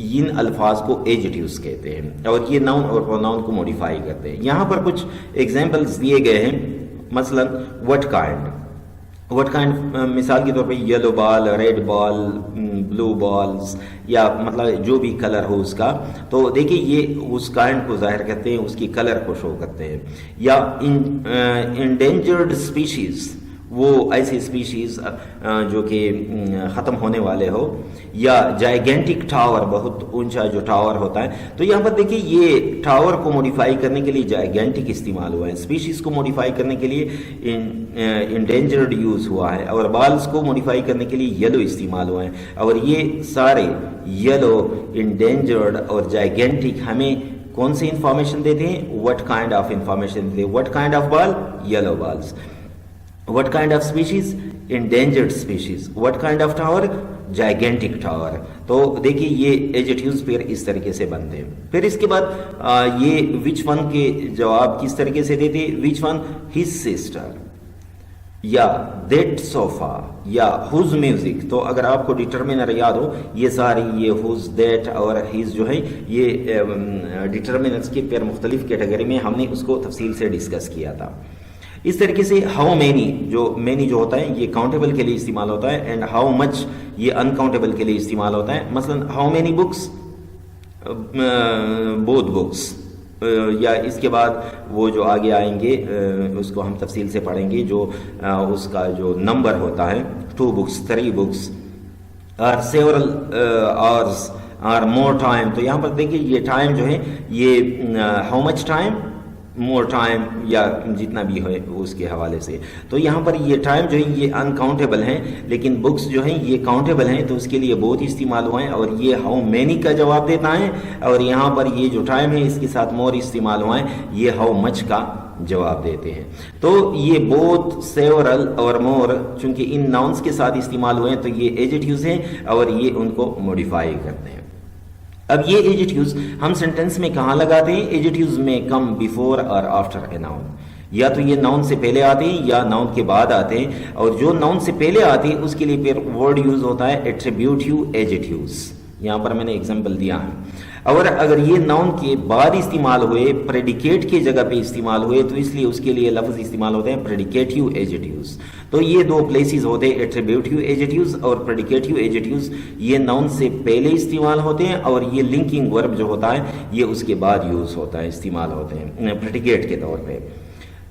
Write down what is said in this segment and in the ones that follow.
ان الفاظ کو ایجیٹیوز کہتے ہیں اور یہ ناؤن اور پروناؤن کو موڈیفائی کرتے ہیں. یہاں پر کچھ ایگزامپلس دیے گئے ہیں. مثلا وٹ کائنڈ مثال کے طور پہ یلو بال، ریڈ بال، بلو بالز، یا مطلب جو بھی کلر ہو اس کا. تو دیکھیے یہ اس کائنڈ کو ظاہر کرتے ہیں، اس کی کلر کو شو کرتے ہیں. یا انڈینجرڈ اسپیشیز، وہ ایسی اسپیشیز جو کہ ختم ہونے والے ہو. یا جائگینٹک ٹاور، بہت اونچا جو ٹاور ہوتا ہے. تو یہاں پر دیکھیے یہ ٹاور کو موڈیفائی کرنے کے لیے جائگینٹک استعمال ہوا ہے، اسپیشیز کو موڈیفائی کرنے کے لیے انڈینجرڈ یوز ہوا ہے، اور بالز کو موڈیفائی کرنے کے لیے یلو استعمال ہوا ہے. اور یہ سارے یلو، انڈینجرڈ اور جائگینٹک ہمیں کون سی انفارمیشن دیتے ہیں؟ وٹ کائنڈ آف انفارمیشن دیتے ہیں. What kind of ball? Yellow balls. What kind of species? Endangered species. What kind of tower? Gigantic tower. تو دیکھیے یہ ایجیٹیوز پھر اس طریقے سے بنتے ہیں. پھر اس کے بعد یہ which one کے جواب کس طریقے سے دیتے ہیں؟ which one? his sister، یا that sofa، یا whose music. تو اگر آپ کو ڈٹرمنر یاد ہو، یہ ساری یہ whose، that اور his جو ہے یہ ڈٹرمنرز کے پھر مختلف کیٹیگری میں ہم نے اس کو تفصیل سے ڈسکس کیا تھا. اس طریقے سے ہاؤ مینی، جو مینی جو ہوتا ہے یہ کاؤنٹیبل کے لیے استعمال ہوتا ہے، اینڈ ہاؤ مچ یہ انکاؤنٹیبل کے لیے استعمال ہوتا ہے. مثلا how many books, both books. یا اس کے بعد وہ جو آگے آئیں گے اس کو ہم تفصیل سے پڑھیں گے، جو اس کا جو نمبر ہوتا ہے 2 books 3 books اور several hours اور more time. تو یہاں پر دیکھیے یہ ٹائم جو ہے یہ how much time, more time, یا جتنا بھی ہے اس کے حوالے سے. تو یہاں پر یہ ٹائم جو ہے یہ انکاؤنٹیبل ہیں، لیکن بکس جو ہیں یہ کاؤنٹیبل ہیں، تو اس کے لیے بہت استعمال ہوئے ہیں. اور یہ ہاؤ مینی کا جواب دیتا ہے، اور یہاں پر یہ جو ٹائم ہے اس کے ساتھ مور استعمال ہوئے ہیں، یہ ہاؤ مچ کا جواب دیتے ہیں. تو یہ بوتھ، سیورل اور مور چونکہ ان ناؤنس کے ساتھ استعمال ہوئے ہیں تو یہ ایجیٹیوز ہیں اور یہ ان کو موڈیفائی کرتے ہیں. اب یہ ایجیٹیوز ہم سینٹینس میں کہاں لگاتے ہیں؟ ایجیٹیوز میں کم بیفور اور آفٹر اے ناؤن. یا تو یہ ناؤن سے پہلے آتے ہیں یا ناؤن کے بعد آتے ہیں. اور جو ناؤن سے پہلے آتے ہیں اس کے لیے پھر ورڈ یوز ہوتا ہے ایٹریبیوٹیو ایجیٹیوز. یہاں پر میں نے ایگزامپل دیا ہے. اور اگر یہ ناؤن کے بعد استعمال ہوئے، پریڈیکیٹ کی جگہ پہ استعمال ہوئے، تو اس لیے اس کے لیے لفظ استعمال ہوتے ہیں پریڈیکیٹیو ایجیٹیوز. تو یہ دو پلیسز ہوتے ہیں، ایٹریبیوٹیو ایجیٹیوز اور پریڈیکیٹیو ایجیٹیوز. یہ ناؤن سے پہلے استعمال ہوتے ہیں اور یہ لنکنگ ورب جو ہوتا ہے یہ اس کے بعد یوز ہوتا ہے، استعمال ہوتے ہیں پریڈیکیٹ کے طور پہ.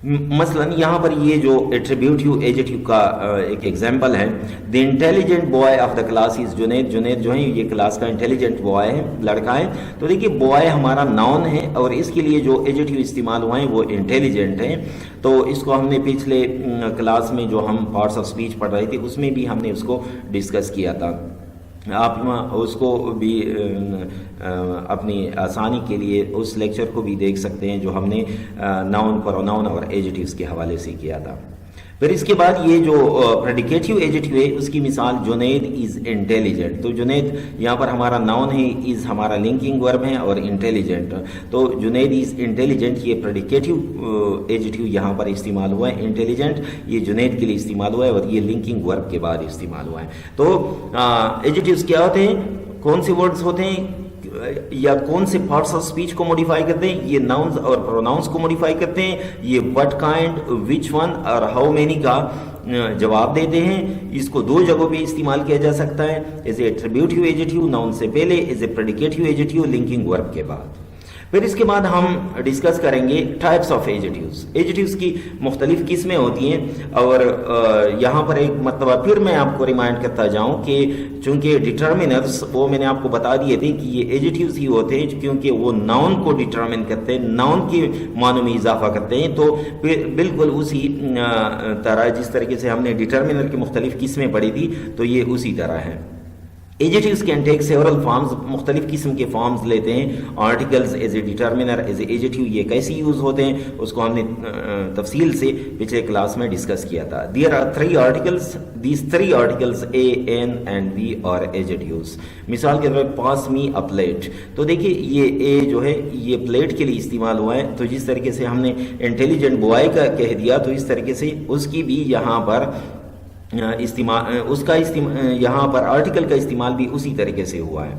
مثلا یہاں پر یہ جو ایٹریبیوٹیو ایجیٹیو کا ایک ایگزامپل ہے، the intelligent boy of the class is Junaid. Junaid جو ہے یہ کلاس کا انٹیلیجنٹ بوائے ہے، لڑکا ہے. تو دیکھیے بوائے ہمارا ناؤن ہے اور اس کے لیے جو ایجیٹیو استعمال ہوئے ہیں وہ انٹیلیجنٹ ہیں. تو اس کو ہم نے پچھلے کلاس میں جو ہم پارٹس آف اسپیچ پڑھ رہے تھے اس میں بھی ہم نے اس کو ڈسکس کیا تھا. آپ اس کو بھی اپنی آسانی کے لیے اس لیکچر کو بھی دیکھ سکتے ہیں جو ہم نے ناؤن، پروناؤن اور ایجیٹیوز کے حوالے سے کیا تھا. پھر اس کے بعد یہ جو پریڈیکیٹیو ایجیٹیو ہے اس کی مثال جنید از انٹیلیجنٹ. تو جنید یہاں پر ہمارا ناؤن ہے، از ہمارا لنکنگ ورب ہے اور انٹیلیجنٹ. تو جنید از انٹیلیجنٹ یہ پریڈیکیٹیو ایجیٹیو یہاں پر استعمال ہوا ہے. انٹیلیجنٹ یہ جنید کے لیے استعمال ہوا ہے اور یہ لنکنگ ورب کے بعد استعمال ہوا ہے. تو ایجیٹیوز کیا ہوتے ہیں؟ کون سے ورڈز ہوتے ہیں یا کون سے پارٹس آف اسپیچ کو موڈیفائی کرتے ہیں؟ یہ ناؤنز اور پروناؤنس کو موڈیفائی کرتے ہیں. یہ وٹ کائنڈ، وچ ون اور ہاؤ مینی کا جواب دیتے ہیں. اس کو دو جگہوں پہ استعمال کیا جا سکتا ہے، ایز اے ایٹریبیوٹیو ایجیٹیو ناؤن سے پہلے، ایز اے پریڈیکیٹیو ایجیٹیو لنکنگ ورب کے بعد. پھر اس کے بعد ہم ڈسکس کریں گے ٹائپس آف ایجیٹیوز. ایجیٹیوز کی مختلف قسمیں ہوتی ہیں اور یہاں پر ایک مرتبہ پھر میں آپ کو ریمائنڈ کرتا جاؤں کہ چونکہ ڈٹرمنرز وہ میں نے آپ کو بتا دیے تھے کہ یہ ایجیٹیوز ہی ہوتے ہیں کیونکہ وہ ناؤن کو ڈٹرمن کرتے ہیں، ناؤن کے معنوں میں اضافہ کرتے ہیں. تو بالکل اسی طرح جس طریقے سے ہم نے ڈٹرمنر کی مختلف قسمیں پڑھی تھی تو یہ اسی طرح ہے. Adjectives can take several forms, مختلف قسم کے فارمز لیتے ہیں. Articles as a determiner, as a adjective یہ کیسے یوز ہوتے ہیں اس کو ہم نے تفصیل سے پچھلے کلاس میں ڈسکس کیا تھا. There are 3 articles, these 3 articles a, an and we are adjectives. مثال کے طور پر پاس می اے پلیٹ. تو دیکھیے یہ اے جو ہے یہ پلیٹ کے لیے استعمال ہوا ہے. تو جس طریقے سے ہم نے انٹیلیجنٹ بوائے کا کہہ دیا تو اس طریقے سے اس کی بھی یہاں پر استعمال، اس کا یہاں پر آرٹیکل کا استعمال بھی اسی طریقے سے ہوا ہے.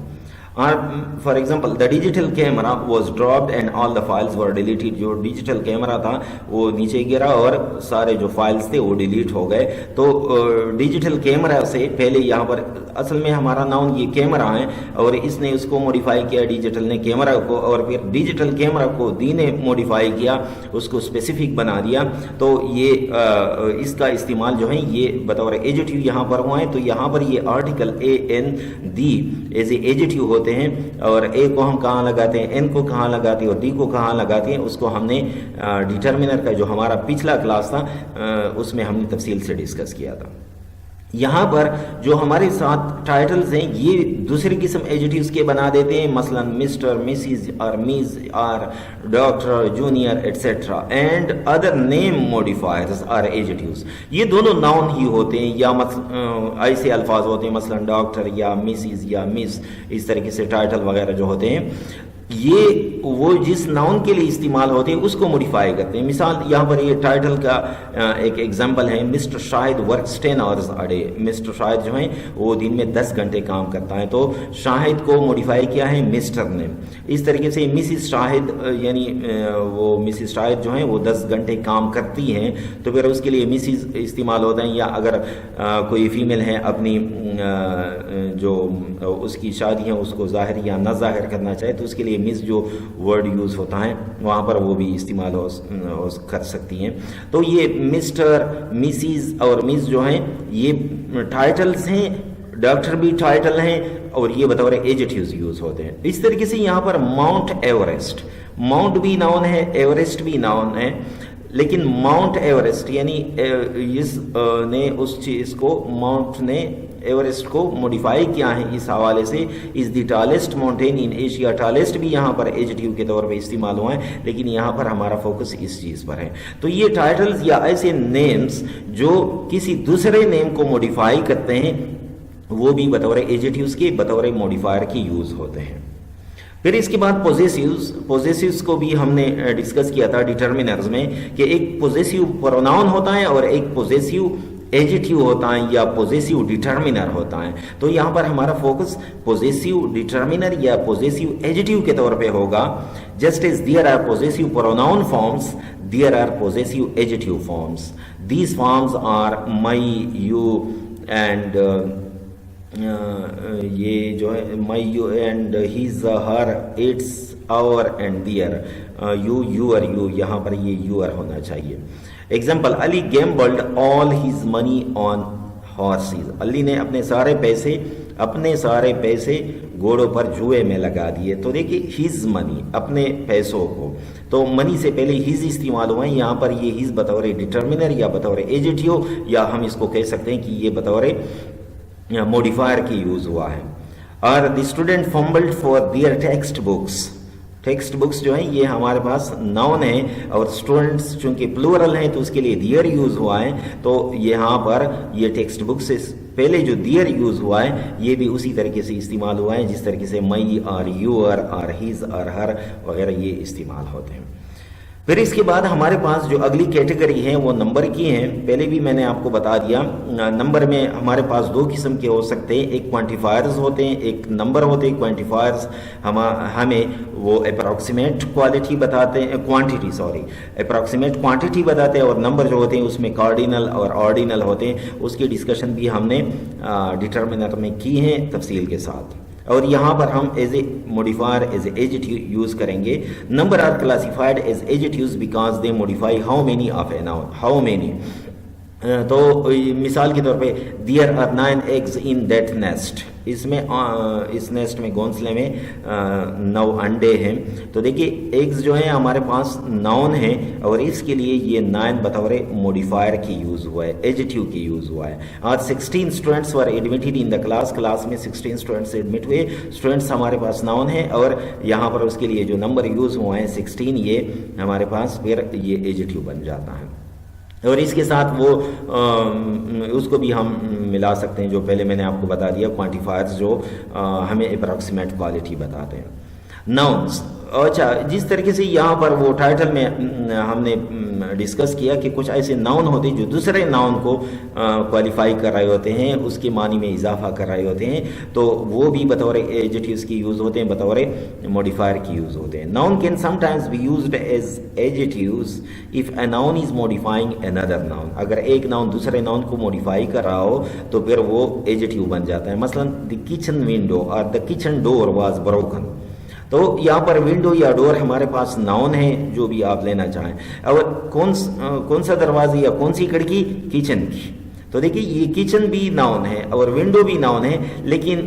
اور for example the digital camera was dropped and all the files were deleted. جو ڈیجیٹل کیمرا تھا وہ نیچے گرا اور سارے جو فائلز تھے وہ ڈیلیٹ ہو گئے. تو ڈیجیٹل کیمرا سے پہلے یہاں پر اصل میں ہمارا ناؤن یہ کیمرا ہے اور اس نے اس کو موڈیفائی کیا ڈیجیٹل نے کیمرا کو, اور پھر ڈیجیٹل کیمرا کو دی نے موڈیفائی کیا, اس کو اسپیسیفک بنا دیا. تو یہ اس کا استعمال جو ہے یہ بطور ایجیٹیو یہاں پر ہوا ہے. تو یہاں پر یہ article a an the as a adjective ہوتے ہیں, اور اے کو ہم کہاں لگاتے ہیں, این کو کہاں لگاتے ہیں اور دی کو کہاں لگاتے ہیں, اس کو ہم نے ڈیٹرمنر کا جو ہمارا پچھلا کلاس تھا اس میں ہم نے تفصیل سے ڈسکس کیا تھا. یہاں پر جو ہمارے ساتھ ٹائٹلز ہیں یہ دوسری قسم ایجیٹیوز کے بنا دیتے ہیں, مثلا مسٹر, مسز اور میز اور doctor, junior etcetera and other name modifiers are adjectives. یہ دونوں ناؤن ہی ہوتے ہیں یا ایسے الفاظ ہوتے ہیں مثلا ڈاکٹر یا مسز یا مس, اس طریقے سے ٹائٹل وغیرہ جو ہوتے ہیں یہ وہ جس ناؤن کے لیے استعمال ہوتے ہیں اس کو موڈیفائی کرتے ہیں. مثال یہاں پر یہ ٹائٹل کا ایک ایگزامپل ہے, Mr Shahid works 10 hours a day. Mr Shahid جو ہیں وہ دن میں 10 گھنٹے کام کرتا ہے, تو شاہد کو موڈیفائی کیا ہے مسٹر نے. اس طریقے سے مسز شاہد یعنی وہ مسز شاہد جو ہیں وہ 10 گھنٹے کام کرتی ہیں, تو پھر اس کے لیے مسز استعمال ہوتا ہے. یا اگر کوئی فیمیل ہے اپنی جو اس کی شادی ہے اس کو ظاہر یا نہ ظاہر کرنا چاہے تو اس کے لیے مس جو ورڈ یوز ہوتا ہے وہاں پر وہ بھی استعمال کر سکتی ہیں. تو یہ مسٹر, مسز اور مس جو ہیں یہ ٹائٹلز ہیں, ڈاکٹر بھی ٹائٹل ہیں اور یہ بطور ایجیٹیوز یوز ہوتے ہیں. اس طریقے سے یہاں پر ماؤنٹ ایوریسٹ, ماؤنٹ بھی ناؤن ہے, ایوریسٹ بھی ناؤن ہے, لیکن ماؤنٹ ایوریسٹ یعنی اس نے اس چیز کو ماؤنٹ نے ایوریسٹ کو موڈیفائی کیا ہے اس حوالے سے is the tallest mountain in Asia. Tallest بھی یہاں پر ایجیٹیو کے طور پہ استعمال ہوا ہے, لیکن یہاں پر ہمارا فوکس اس چیز پر ہے. تو یہ ٹائٹلز یا ایسے نیمز جو کسی دوسرے نیم کو موڈیفائی کرتے ہیں وہ بھی بطور ایجیٹیوز کے بطور موڈیفائر کی یوز ہوتے ہیں. پھر اس کے بعد پوزیسیوز کو بھی ہم نے ڈسکس کیا تھا ڈیٹرمنرز میں کہ ایک پوزیسیو پروناؤن ہوتا ہے اور ایک پوزیسیو ایجیٹیو ہوتا ہے یا پوزیسیو ڈیٹرمنر ہوتا ہے. تو یہاں پر ہمارا فوکس پوزیسیو ڈیٹرمنر یا پوزیسیو ایجیٹیو کے طور پہ ہوگا. Just as there are possessive pronoun forms there are possessive adjective forms. These forms are my, you and یہ جو ہے my, you and his, her, its, our and their. You, your, you, یہاں پر یہ یور ہونا چاہیے. Example, Ali gambled all his money on horses. Ali نے اپنے سارے پیسے گھوڑوں پر جوئے میں لگا دیے. تو دیکھیے ہیز منی, اپنے پیسوں کو, تو منی سے پہلے ہیز استعمال ہوا ہے. یہاں پر یہ ہیز بطور ڈیٹرمنر یا بطور ایجیٹیو یا ہم اس کو کہہ سکتے ہیں کہ یہ بطور موڈیفائر کی یوز ہوا ہے. اور the student fumbled for their text books. Text books جو ہیں یہ ہمارے پاس ناؤن ہے اور اسٹوڈنٹس چونکہ پلورل ہیں تو اس کے لیے دیئر یوز ہوا ہے. تو یہاں پر یہ ٹیکسٹ بک سے پہلے جو دیئر یوز ہوا ہے یہ بھی اسی طریقے سے استعمال ہوا ہے جس طریقے سے مائی اور یور اور ہیز اور ہر وغیرہ یہ استعمال ہوتے ہیں. پھر اس کے بعد ہمارے پاس جو اگلی کیٹیگری ہیں وہ نمبر کی ہیں. پہلے بھی میں نے آپ کو بتا دیا نمبر میں ہمارے پاس دو قسم کے ہو سکتے ہیں, ایک کوانٹیفائرز ہوتے ہیں, ایک نمبر ہوتے ہیں. کوانٹیفائرز ہمیں وہ اپروکسیمیٹ کوانٹٹی بتاتے ہیں اور نمبر جو ہوتے ہیں اس میں کارڈینل اور آرڈینل ہوتے ہیں. اس کی ڈسکشن بھی ہم نے ڈیٹرمنر میں کی ہے تفصیل کے ساتھ. اور یہاں پر ہم as a modifier as a adjective use کریں گے. Number are classified as adjectives because they modify how many of a noun. How many, تو مثال کے طور پہ there are 9 eggs in that nest. اس نیسٹ میں گھونسلے میں 9 انڈے ہیں. تو دیکھیے ایگز جو ہیں ہمارے پاس ناؤن ہیں اور اس کے لیے یہ 9 بطور موڈیفائر کی یوز ہوا ہے, ایجیٹیو کی یوز ہوا ہے. اور 16 students were admitted in the class. Class میں 16 اسٹوڈنٹس ایڈمٹ ہوئے. اسٹوڈنٹس ہمارے پاس ناؤن ہے اور یہاں پر اس کے لیے جو نمبر یوز ہوا ہے 16, یہ ہمارے پاس پھر یہ ایجیٹیو بن جاتا ہے. اور اس کے ساتھ وہ اس کو بھی ہم ملا سکتے ہیں جو پہلے میں نے آپ کو بتا دیا, کوانٹیفائرز جو ہمیں اپروکسیمیٹ کوالٹی بتاتے ہیں. ناؤنس. اچھا, جس طریقے سے یہاں پر وہ ٹائٹل میں ہم نے ڈسکس کیا کہ کچھ ایسے ناؤن ہوتے ہیں جو دوسرے ناؤن کو کوالیفائی کر رہے ہوتے ہیں, اس کے معنی میں اضافہ کر رہے ہوتے ہیں, تو وہ بھی بطور ایجیٹیوز کی یوز ہوتے ہیں, بطور موڈیفائر کی یوز ہوتے ہیں. Noun can sometimes be used as adjectives if a noun is modifying another noun. اگر ایک ناؤن دوسرے ناؤن کو موڈیفائی کر رہا ہو تو پھر وہ ایجیٹیو بن جاتا ہے. مثلا دی کچن ونڈو اور the kitchen door was broken. تو یہاں پر ونڈو یا ڈور ہمارے پاس ناؤن ہے, جو بھی آپ لینا چاہیں. اور کون سا دروازے یا کون سی کھڑکی؟ کچن کی. تو دیکھیے یہ کچن بھی ناؤن ہے اور ونڈو بھی ناؤن ہے, لیکن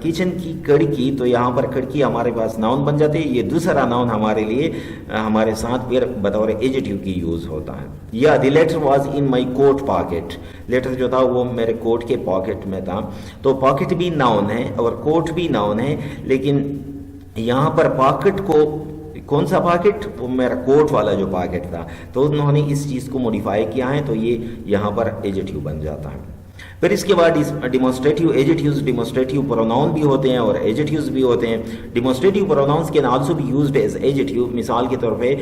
کچن کی کھڑکی, تو یہاں پر کھڑکی ہمارے پاس ناؤن بن جاتے ہیں. یہ دوسرا ناؤن ہمارے لیے ہمارے ساتھ پھر بطور ایجیٹیو کی یوز ہوتا ہے. یا the letter was in my coat pocket. Letter جو تھا وہ میرے کوٹ کے پاکٹ میں تھا. تو پاکٹ بھی ناؤن ہے اور کوٹ بھی ناؤن ہے, لیکن یہاں پر پاکٹ کو, کون سا پاکٹ؟ وہ میرا کوٹ والا جو پاکٹ تھا, تو انہوں نے اس چیز کو موڈیفائی کیا ہے, تو یہ یہاں پر ایجیٹیو بن جاتا ہے. پھر اس کے بعد ڈیمونسٹریٹیو ایجیٹیوز. ڈیمونسٹریٹیو پروناؤن بھی ہوتے ہیں اور ایجیٹیوز بھی ہوتے ہیں. Demonstrative pronouns can also be used as adjective. مثال کے طور پہ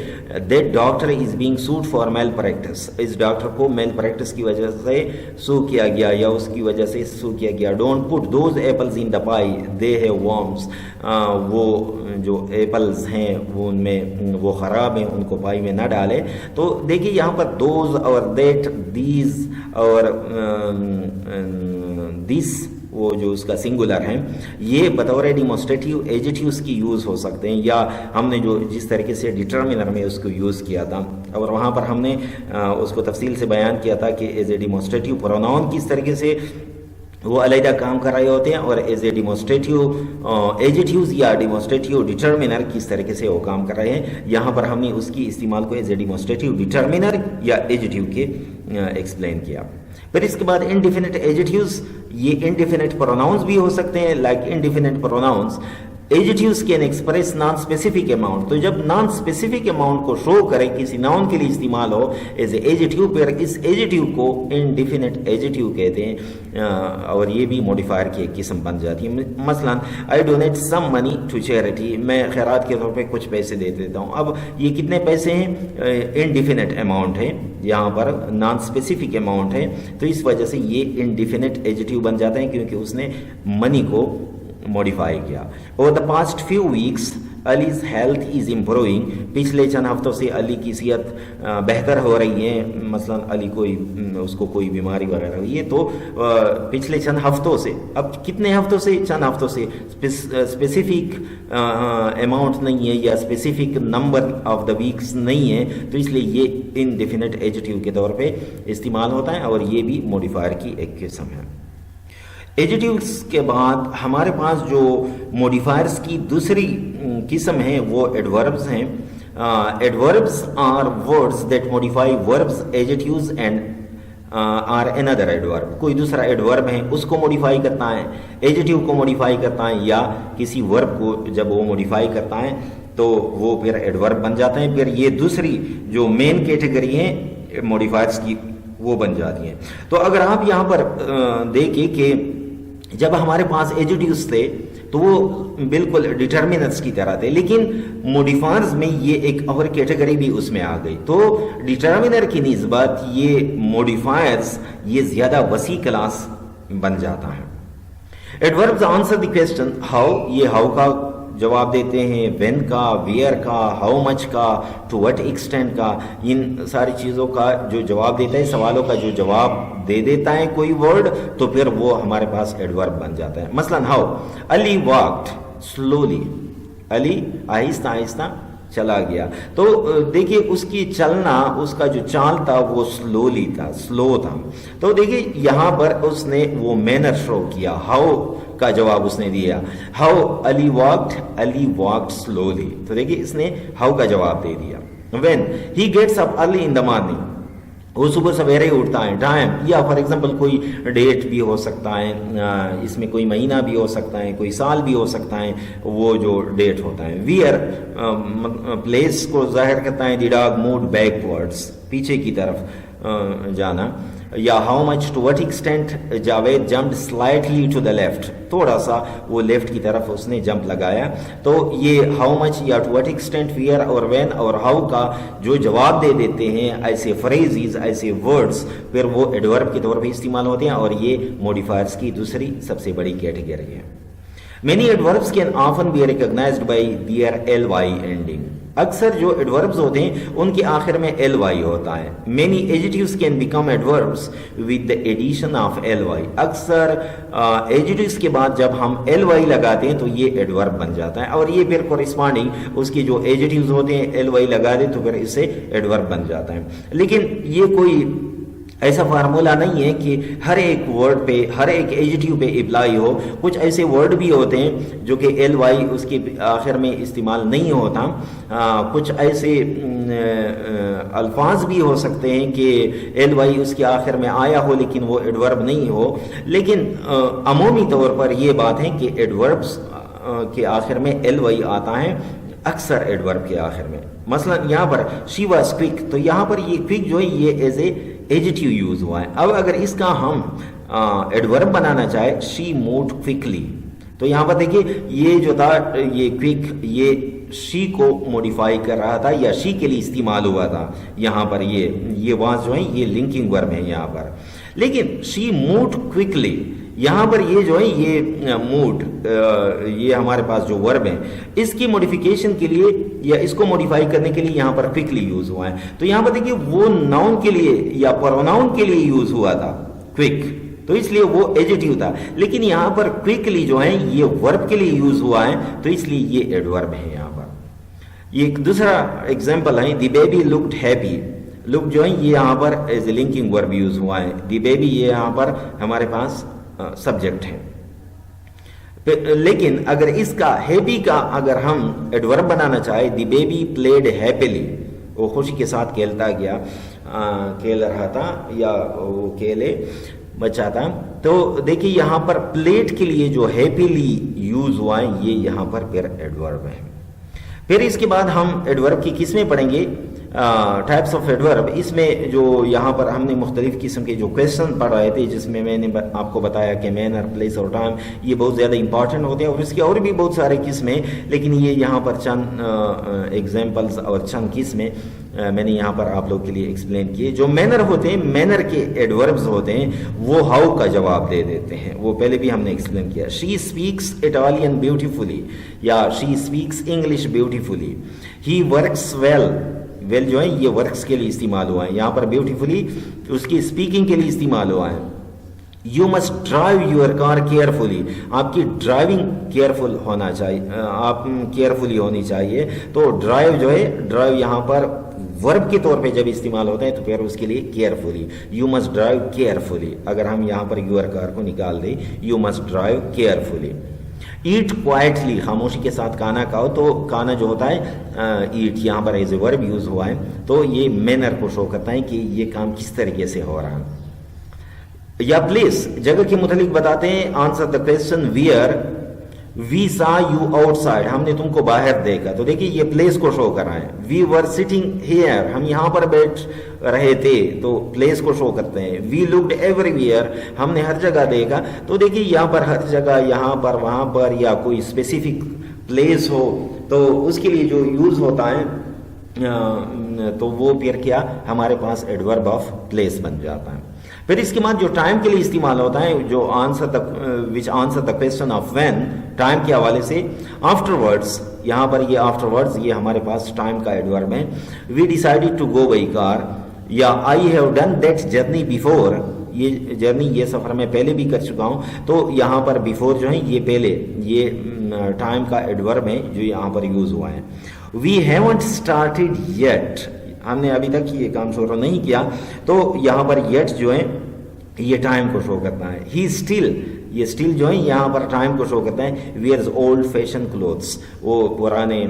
that doctor is being sued for malpractice. اس ڈاکٹر کو میل پریکٹس کی وجہ سے سو کیا گیا یا اس کی وجہ سے سو کیا گیا. Don't put those apples in the pie they have worms. وہ جو ایپلز ہیں وہ ان میں وہ خراب ہیں, ان کو پائی میں نہ ڈالے. تو دیکھیے یہاں پر دوز اور دیٹ, دیز اور دس, وہ جو اس کا سنگولر ہے, یہ بطور ڈیمونسٹریٹیو ایجیٹیوز کی یوز ہو سکتے ہیں. یا ہم نے جو جس طریقے سے ڈٹرمنر میں اس کو یوز کیا تھا, اور وہاں پر ہم نے اس کو تفصیل سے بیان کیا تھا کہ ایز اے ڈیمونسٹریٹیو پروناؤن کس طریقے سے وہ علیحدہ کام کر رہے ہوتے ہیں, اور ایز اے ڈیمونسٹریٹیو ایجیٹیوز یا ڈیمونسٹریٹیو ڈٹرمنر کس طریقے سے وہ کام کر رہے ہیں. یہاں پر ہم نے اس کی استعمال کو ایز اے ڈیمونسٹریٹیو ڈٹرمنر یا ایجیٹیو کے ایکسپلین کیا. پھر اس کے بعد انڈیفینٹ ایجیٹیوز. یہ انڈیفینٹ پروناؤنس بھی ہو سکتے ہیں, like indefinite pronouns. Adjectives can express non specific amount. تو جب نان اسپیسیفک اماؤنٹ کو شو کرے, کسی ناؤن کے لیے استعمال ہو ایز اے ایجیٹیو, پھر اس ایجیٹیو کو انڈیفینٹ ایجیٹیو کہتے ہیں, اور یہ بھی موڈیفائر کی ایک قسم بن جاتی ہے. مثلا I donate some money to charity. میں خیرات کے طور پہ کچھ پیسے دے دیتا ہوں. اب یہ کتنے پیسے ہیں؟ انڈیفینٹ اماؤنٹ ہے, یہاں پر نان اسپیسیفک اماؤنٹ ہے, تو اس وجہ سے یہ انڈیفینٹ ایجیٹیو بن جاتا ہے, کیونکہ اس نے منی کو موڈیفائی کیا. Over the past few weeks علیز health is improving. پچھلے چند ہفتوں سے علی کی صحت بہتر ہو رہی ہے. مثلا علی اس کو کوئی بیماری وغیرہ ہوئی ہے, تو پچھلے چند ہفتوں سے, اب کتنے ہفتوں سے؟ چند ہفتوں سے. اسپیسیفک اماؤنٹ نہیں ہے یا اسپیسیفک نمبر آف دا ویکس نہیں ہے, تو اس لیے یہ انڈیفینٹ ایجیٹیو کے طور پہ استعمال ہوتا ہے, اور یہ بھی موڈیفائر کی ایک قسم ہے. ایجیٹیوز کے بعد ہمارے پاس جو موڈیفائرز کی دوسری قسم ہے وہ ایڈوربز ہیں. Adverbs are words that modify verbs, adjectives and or another adverb. کوئی دوسرا ایڈورب ہے, اس کو موڈیفائی کرتا ہے, ایجیٹیو کو موڈیفائی کرتا ہے, یا کسی ورب کو جب وہ موڈیفائی کرتا ہے تو وہ پھر ایڈورب بن جاتا ہے. پھر یہ دوسری جو مین کیٹیگری ہیں موڈیفائرز کی وہ بن جاتی ہیں. تو اگر آپ یہاں پر دیکھیں کہ جب ہمارے پاس ایجیٹیوز تھے تو وہ بالکل ڈٹرمنرز کی طرح تھے, لیکن موڈیفائرز میں یہ ایک اور کیٹیگری بھی اس میں آ گئی. تو ڈٹرمنر کی نسبت یہ موڈیفائرز یہ زیادہ وسیع کلاس بن جاتا ہے. ایڈوربز آنسر دی کویسچن ہاؤ. یہ ہاؤ کا جواب دیتے ہیں, وین کا, ویئر کا, ہاؤ مچ کا, ٹو وٹ ایکسٹینٹ کا. ان ساری چیزوں کا جو جواب دیتا ہے, سوالوں کا جو جواب دے دیتا ہے کوئی ورڈ, تو پھر وہ ہمارے پاس ایڈورب بن جاتا ہے. مثلا ہاؤ علی واکڈ سلولی. علی آہستہ آہستہ چلا گیا. تو دیکھیے اس کی چلنا, اس کا جو چال تھا وہ سلولی تھا, سلو تھا. تو دیکھیے یہاں پر اس نے وہ مینر شو کیا, ہاؤ کا جواب اس نے دیا, ہاؤ علی واکڈ سلولی. تو دیکھیے اس نے ہاؤ کا جواب دے دیا. When he gets up early in the morning. وہ صبح سویرے اٹھتا ہے. ٹائم, یا فار ایگزامپل کوئی ڈیٹ بھی ہو سکتا ہے, اس میں کوئی مہینہ بھی ہو سکتا ہے, کوئی سال بھی ہو سکتا ہے, وہ جو ڈیٹ ہوتا ہے. ویئر پلیس کو ظاہر کرتا ہے. The dog moved backwards, پیچھے کی طرف جانا. یا how much to what extent Javed jumped slightly to the left, تھوڑا سا وہ لیفٹ کی طرف اس نے جمپ لگایا. تو یہ ہاؤ مچ یا ٹو وٹ ایکسٹینٹ, ویئر اور وین اور ہاؤ کا جو جواب دے دیتے ہیں ایسے فریزز, ایسے ورڈز, پھر وہ ایڈورب کے طور پہ استعمال ہوتے ہیں, اور یہ موڈیفائرز کی دوسری سب سے بڑی کیٹیگری ہے. Many adverbs can often be recognized by their ly ending. اکثر جو ایڈوربز ہوتے ہیں ان کے آخر میں ly ہوتا ہے. Many adjectives can become adverbs with the addition of ly. اکثر adjectives کے بعد جب ہم ly لگاتے ہیں تو یہ ایڈورب بن جاتا ہے, اور یہ پھر corresponding اس کی جو adjectives ہوتے ہیں ly لگا دیں تو پھر اس سے ایڈورب بن جاتا ہے. لیکن یہ کوئی ایسا فارمولا نہیں ہے کہ ہر ایک ورڈ پہ, ہر ایک ایجیٹیو پہ اپلائی ہو. کچھ ایسے ورڈ بھی ہوتے ہیں جو کہ ایل وائی اس کے آخر میں استعمال نہیں ہوتا. کچھ ایسے الفاظ بھی ہو سکتے ہیں کہ ایل وائی اس کے آخر میں آیا ہو لیکن وہ ایڈورب نہیں ہو. لیکن عمومی طور پر یہ بات ہے کہ ایڈوربس کے آخر میں ایل وائی آتا ہے, اکثر ایڈورب کے آخر میں. مثلا یہاں پر شی واز کوئک, تو یہاں پر یہ کوئک جو ہے یہ ایز اے ایجیٹیو یوز ہوا ہے. اب اگر اس کا ہم ایڈورب بنانا چاہے شی مووڈ کوئکلی, تو یہاں پر دیکھیے یہ جو تھا یہ کوئک یہ شی کو موڈیفائی کر رہا تھا یا شی کے لیے استعمال ہوا تھا. یہاں پر یہ واز جو ہے یہ لنکنگ ورب ہے یہاں پر. لیکن شی مووڈ کوئکلی, یہاں پر یہ جو ہے یہ موڈ یہ ہمارے پاس جو ورب ہے اس کی موڈیفیکیشن کے لیے یا اس کو موڈیفائی کرنے کے لیے یہاں پر کوئکلی یوز ہوا ہے. تو یہاں پر دیکھیے وہ ناؤن کے لیے یا پروناؤن کے لیے یوز ہوا تھا کوئک, تو اس لیے وہ ایجیٹیو تھا. لیکن یہاں پر کوئکلی جو ہے یہ ورب کے لیے یوز ہوا ہے, تو اس لیے یہ ایڈورب ہے. یہاں پر یہ ایک دوسرا ایگزامپل ہے, دی بیبی لکڈ ہیپی. لک جو ہے یہ یہاں پر ایز اے لنکنگ ورب یوز ہوا ہے. دی بیبی یہ یہاں پر ہمارے پاس سبجیکٹ ہے. لیکن اگر اس کا ہیپی کا اگر ہم ایڈورب بنانا چاہے, دی بیبی پلیڈ ہیپیلی, وہ خوشی کے ساتھ کھیلتا گیا, کھیل رہا تھا یا وہ کھیلے بچہ تھا. تو دیکھیے یہاں پر پلیڈ کے لیے جو ہیپیلی یوز ہوا ہے یہ یہاں پر پھر ایڈورب ہے. پھر اس کے بعد ہم ایڈورب کی قسمیں پڑھیں گے, ٹائپس آف ایڈورب. اس میں جو یہاں پر ہم نے مختلف قسم کے جو کویشچن پڑھ رہے تھے جس میں نے آپ کو بتایا کہ مینر, پلیس اور ٹائم یہ بہت زیادہ امپورٹنٹ ہوتے ہیں, اور اس کے اور بھی بہت سارے قسمیں, لیکن یہ یہاں پر چند ایگزامپلز اور چند قسمیں میں نے یہاں پر آپ لوگ کے لیے ایکسپلین کیے. جو مینر ہوتے ہیں, مینر کے ایڈوربز ہوتے ہیں وہ ہاؤ کا جواب دے دیتے ہیں, وہ پہلے بھی ہم نے ایکسپلین کیا. شی اسپیکس اٹالین بیوٹیفلی یا she speaks English beautifully. He works well, well جو ہے یہ ورکس کے لیے استعمال ہوا ہے, یہاں پر بیوٹیفلی اس کی اسپیکنگ کے لیے استعمال ہوا ہے. You must drive your car carefully, آپ کی ڈرائیونگ کیئرفل ہونا چاہیے, آپ کیئرفلی ہونی چاہیے. تو ڈرائیو جو ہے, ڈرائیو یہاں پر ورب کے طور پہ جب استعمال ہوتا ہے تو پھر اس کے لیے carefully, you must drive carefully. اگر ہم یہاں پر یور کار کو نکال دیں, you must drive carefully. Eat quietly, خاموشی کے ساتھ کھانا کھاؤ, تو کھانا جو ہوتا ہے ایٹ یہاں پر ایز اے ورب یوز ہوا ہے, تو یہ مینر کو شو کرتا ہے کہ یہ کام کس طریقے سے ہو رہا ہے. یا پلیس, جگہ کے متعلق بتاتے ہیں, answer the question where we saw you out side, ہم نے تم کو باہر دیکھا. تو دیکھیے یہ پلیس کو شو کر رہا ہے. وی ور سٹنگ ہیئر, ہم یہاں پر بیٹھ رہے تھے, تو پلیس کو شو کرتے ہیں. وی لکڈ ایوری ویئر, ہم نے ہر جگہ دیکھا. تو دیکھیے یہاں پر ہر جگہ, یہاں پر, وہاں پر, یا کوئی اسپیسیفک پلیس ہو تو اس کے لیے جو یوز ہوتا ہے تو وہ پھر کیا ہمارے پاس ایڈورب آف پلیس بن جاتا ہے. پھر اس کے بعد جو ٹائم کے لیے استعمال ہوتا ہے, جو which answer the question of when, time کے حوالے سے. آفٹر ورڈس, یہاں پر یہ آفٹر ورڈس یہ ہمارے پاس ٹائم کا ایڈورب ہے. We decided to go by car, یا I have done that journey before, یہ جرنی یہ سفر میں پہلے بھی کر چکا ہوں. تو یہاں پر بیفور جو ہے یہ پہلے, یہ ٹائم کا ایڈورب ہے جو یہاں پر یوز ہوا ہے. وی ہیونٹ اسٹارٹیڈ یٹ, ہم نے ابھی تک یہ کام شروع نہیں کیا, تو یہاں پر یٹ جو ہے یہ ٹائم کو شو کرتا ہے. ہی اسٹل, یہ اسٹل جو ہے یہاں پر ٹائم کو شو کرتا ہے. ویئرز اولڈ فیشن کلوتھس, وہ پرانے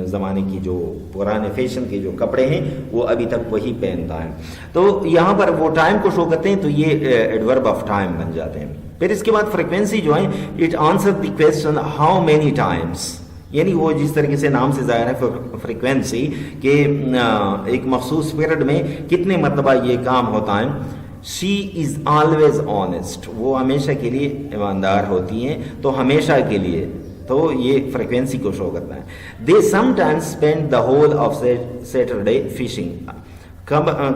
زمانے کی جو پرانے فیشن کے جو کپڑے ہیں وہ ابھی تک وہی پہنتا ہے. تو یہاں پر وہ ٹائم کو شو کرتے ہیں, تو یہ ایڈورب آف ٹائم بن جاتے ہیں. پھر اس کے بعد فریکوینسی جو ہے, it answer the question how many Times, یعنی وہ جس طریقے سے نام سے ظاہر ہے فریکوینسی کہ ایک مخصوص پیریڈ میں کتنے مرتبہ یہ کام ہوتا ہے. شی از آلویز آنیسٹ، وہ ہمیشہ کے لیے ایماندار ہوتی ہیں، تو ہمیشہ کے لیے، تو یہ فریکوینسی کو شو کرتا ہے. They sometimes spend the whole of Saturday fishing,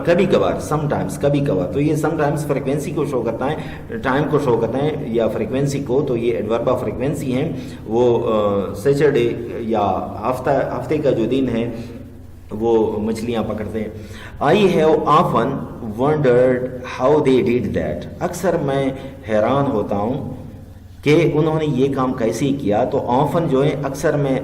کبھی کبھار، سم ٹائمز کبھی کبھار، تو یہ سم ٹائمز فریکوینسی کو شو کرتا ہے، ٹائم کو شو کرتا ہے یا فریکوینسی کو، تو یہ ایڈورب آف فریکوینسی ہیں. وہ سیٹرڈے یا ہفتے کا جو دن ہے وہ مچھلیاں پکڑتے ہیں. I have often wondered how they did that, اکثر میں حیران ہوتا ہوں کہ انہوں نے یہ کام کیسے کیا. تو آفن جو ہے اکثر میں